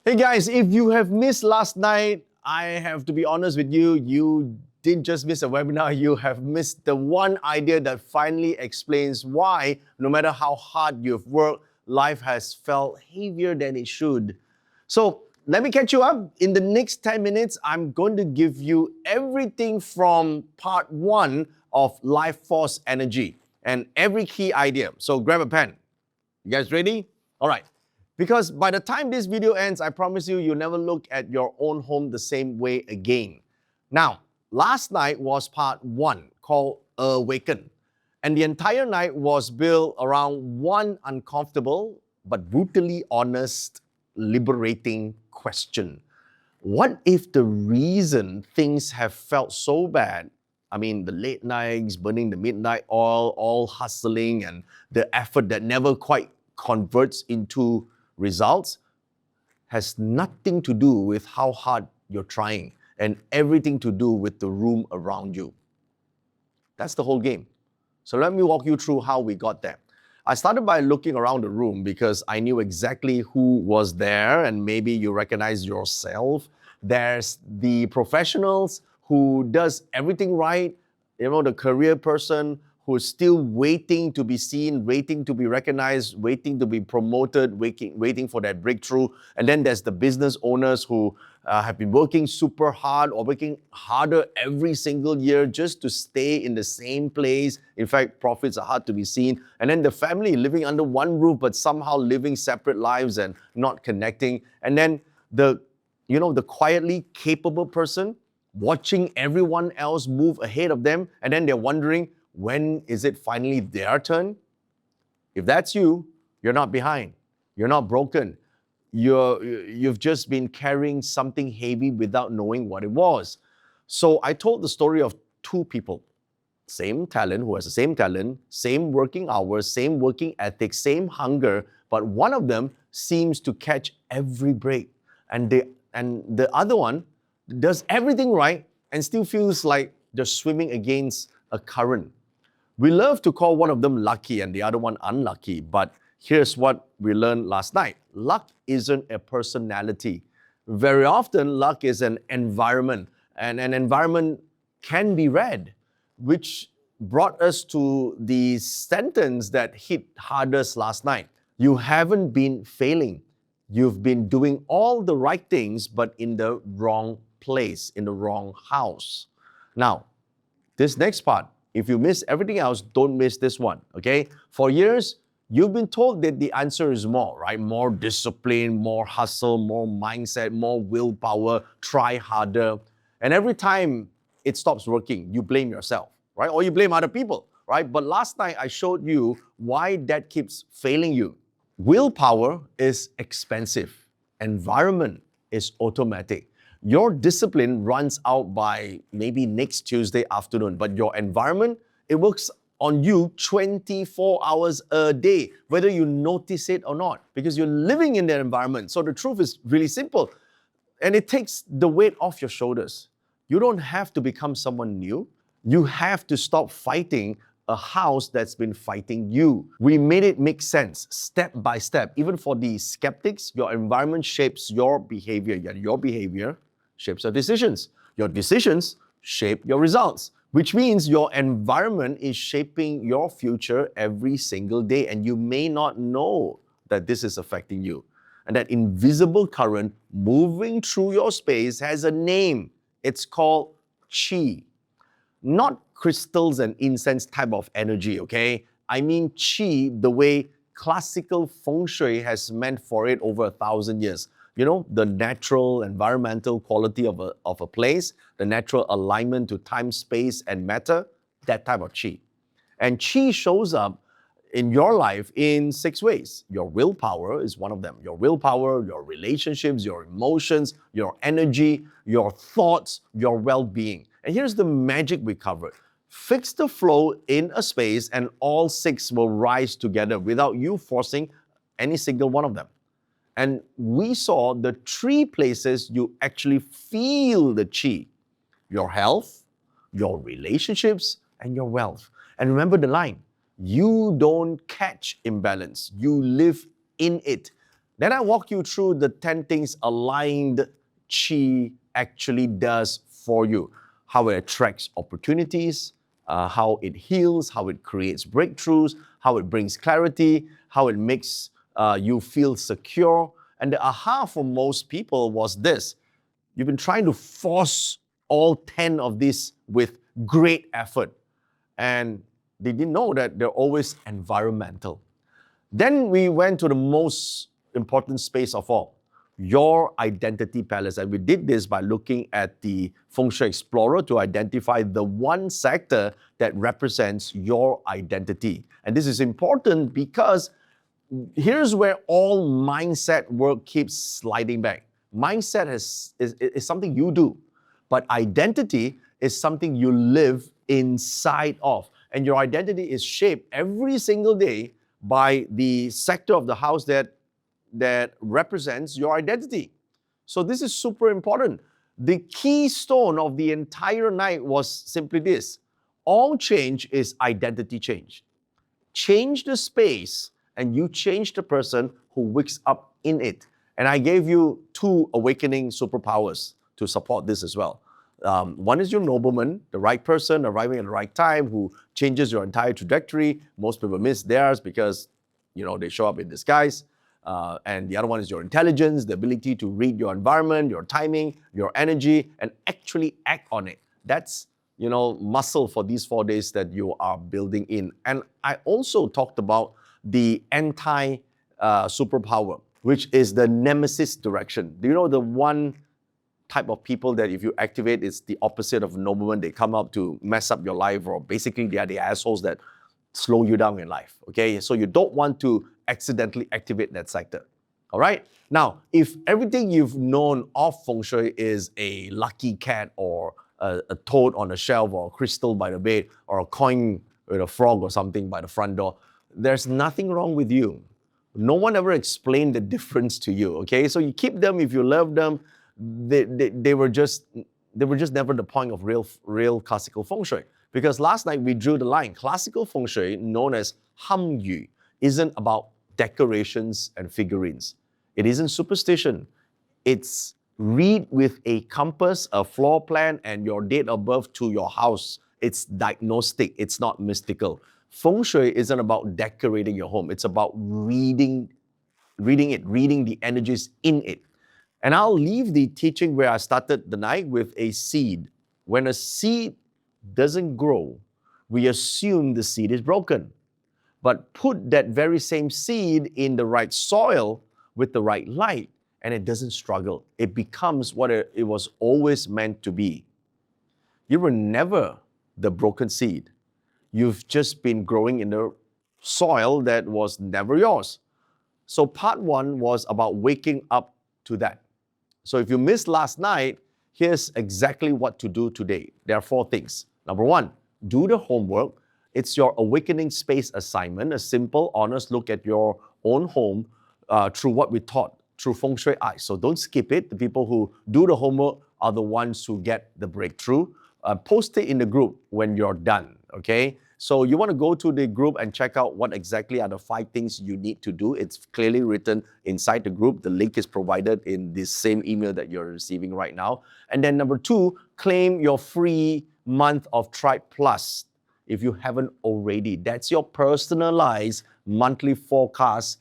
Hey guys, if you have missed last night, I have to be honest with you, you didn't just miss a webinar, you have missed the one idea that finally explains why, no matter how hard you've worked, life has felt heavier than it should. So let me catch you up. In the next 10 minutes, I'm going to give you everything from part 1 of life force energy and every key idea. So grab a pen. You guys ready? All right. Because by the time this video ends, I promise you, you'll never look at your own home the same way again. Now, last night was part 1 called Awaken. And the entire night was built around one uncomfortable but brutally honest, liberating question. What if the reason things have felt so bad, I mean, the late nights, burning the midnight oil, all hustling, and the effort that never quite converts into results, has nothing to do with how hard you're trying and everything to do with the room around you. That's the whole game. So let me walk you through how we got there. I started by looking around the room because I knew exactly who was there, and maybe you recognize yourself. There's the professionals who does everything right, the career person who's still waiting to be seen, waiting to be recognized, waiting to be promoted, waiting for that breakthrough. And then there's the business owners who have been working super hard or working harder every single year just to stay in the same place. In fact, profits are hard to be seen. And then the family living under one roof, but somehow living separate lives and not connecting. And then the quietly capable person watching everyone else move ahead of them, and then they're wondering, when is it finally their turn? If that's you, you're not behind. You're not broken. You've just been carrying something heavy without knowing what it was. So I told the story of two people. Same talent, who has the same talent, same working hours, same working ethics, same hunger, but one of them seems to catch every break. And the other one does everything right and still feels like they're swimming against a current. We love to call one of them lucky and the other one unlucky, but here's what we learned last night. Luck isn't a personality. Very often, luck is an environment, and an environment can be read, which brought us to the sentence that hit hardest last night. You haven't been failing. You've been doing all the right things, but in the wrong place, in the wrong house. Now, this next part, if you miss everything else, don't miss this one, okay? For years, you've been told that the answer is more, right? More discipline, more hustle, more mindset, more willpower, try harder. And every time it stops working, you blame yourself, right? Or you blame other people, right? But last night, I showed you why that keeps failing you. Willpower is expensive. Environment is automatic. Your discipline runs out by maybe next Tuesday afternoon, but your environment, it works on you 24 hours a day, whether you notice it or not, because you're living in that environment. So the truth is really simple, and it takes the weight off your shoulders. You don't have to become someone new. You have to stop fighting a house that's been fighting you. We made it make sense, step by step. Even for the skeptics, your environment shapes your behavior, yet your behavior shapes your decisions. Your decisions shape your results, which means your environment is shaping your future every single day, and you may not know that this is affecting you. And that invisible current moving through your space has a name. It's called Qi. Not crystals and incense type of energy, okay? I mean Qi the way classical Feng Shui has meant for it over 1,000 years. The natural, environmental quality of a place, the natural alignment to time, space, and matter, that type of Qi. And Qi shows up in your life in 6 ways. Your willpower is one of them. Your willpower, your relationships, your emotions, your energy, your thoughts, your well-being. And here's the magic we covered. Fix the flow in a space and all 6 will rise together without you forcing any single one of them. And we saw the 3 places you actually feel the Qi: your health, your relationships, and your wealth. And remember the line, you don't catch imbalance, you live in it. Then I walk you through the 10 things aligned Qi actually does for you. How it attracts opportunities, how it heals, how it creates breakthroughs, how it brings clarity, how it makes you feel secure. And the aha for most people was this. You've been trying to force all 10 of these with great effort. And they didn't know that they're always environmental. Then we went to the most important space of all, your identity palace. And we did this by looking at the Feng Shui Explorer to identify the one sector that represents your identity. And this is important because here's where all mindset work keeps sliding back. Mindset is something you do, but identity is something you live inside of. And your identity is shaped every single day by the sector of the house that represents your identity. So this is super important. The keystone of the entire night was simply this. All change is identity change. Change the space and you change the person who wakes up in it. And I gave you 2 awakening superpowers to support this as well. One is your nobleman, the right person arriving at the right time who changes your entire trajectory. Most people miss theirs because, they show up in disguise. And the other one is your intelligence, the ability to read your environment, your timing, your energy, and actually act on it. That's, muscle for these 4 days that you are building in. And I also talked about the anti-superpower, which is the nemesis direction. Do you know the one type of people that if you activate, it's the opposite of nobleman. They come up to mess up your life, or basically they are the assholes that slow you down in life, okay? So you don't want to accidentally activate that sector, all right? Now, if everything you've known of Feng Shui is a lucky cat or a toad on a shelf or a crystal by the bed or a coin with a frog or something by the front door, there's nothing wrong with you. No one ever explained the difference to you, okay? So you keep them if you love them. They were just never the point of real classical Feng Shui. Because last night we drew the line. Classical Feng Shui, known as Ham Yu, isn't about decorations and figurines. It isn't superstition. It's read with a compass, a floor plan, and your date of birth to your house. It's diagnostic. It's not mystical. Feng Shui isn't about decorating your home. It's about reading the energies in it. And I'll leave the teaching where I started the night with a seed. When a seed doesn't grow, we assume the seed is broken. But put that very same seed in the right soil with the right light, and it doesn't struggle. It becomes what it was always meant to be. You were never the broken seed. You've just been growing in the soil that was never yours. So part 1 was about waking up to that. So if you missed last night, here's exactly what to do today. There are 4 things. Number 1, do the homework. It's your awakening space assignment, a simple, honest look at your own home through what we taught, through Feng Shui eyes. So don't skip it. The people who do the homework are the ones who get the breakthrough. Post it in the group when you're done, okay? So you want to go to the group and check out what exactly are the 5 things you need to do. It's clearly written inside the group. The link is provided in this same email that you're receiving right now. And then number 2, claim your free month of Tribe Plus if you haven't already. That's your personalized monthly forecast.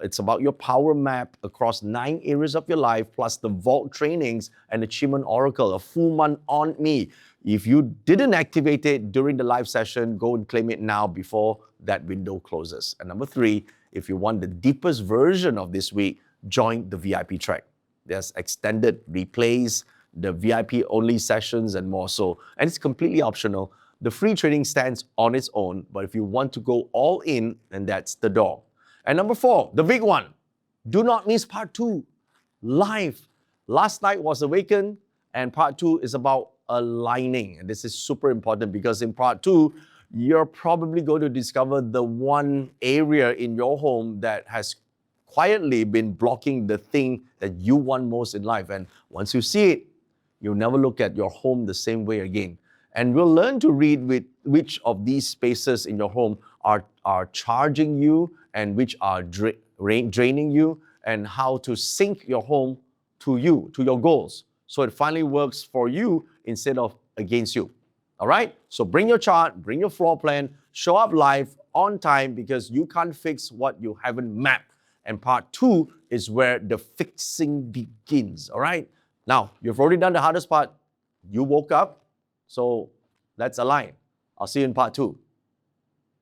It's about your power map across 9 areas of your life, plus the vault trainings and achievement oracle, a full month on me. If you didn't activate it during the live session, go and claim it now before that window closes. And number 3, if you want the deepest version of this week, join the VIP track. There's extended replays, the VIP only sessions and more so. And it's completely optional. The free training stands on its own, but if you want to go all in, then that's the door. And number 4, the big one, do not miss part 2, live. Last night was Awaken, and part 2 is about aligning. And this is super important because in part 2, you're probably going to discover the one area in your home that has quietly been blocking the thing that you want most in life. And once you see it, you'll never look at your home the same way again. And we'll learn to read with which of these spaces in your home are charging you and which are draining you. and how to sync your home to you, to your goals, so it finally works for you instead of against you. All right? So bring your chart, bring your floor plan, show up live on time because you can't fix what you haven't mapped. And part 2 is where the fixing begins. All right? Now, you've already done the hardest part. You woke up, so let's align. I'll see you in part 2.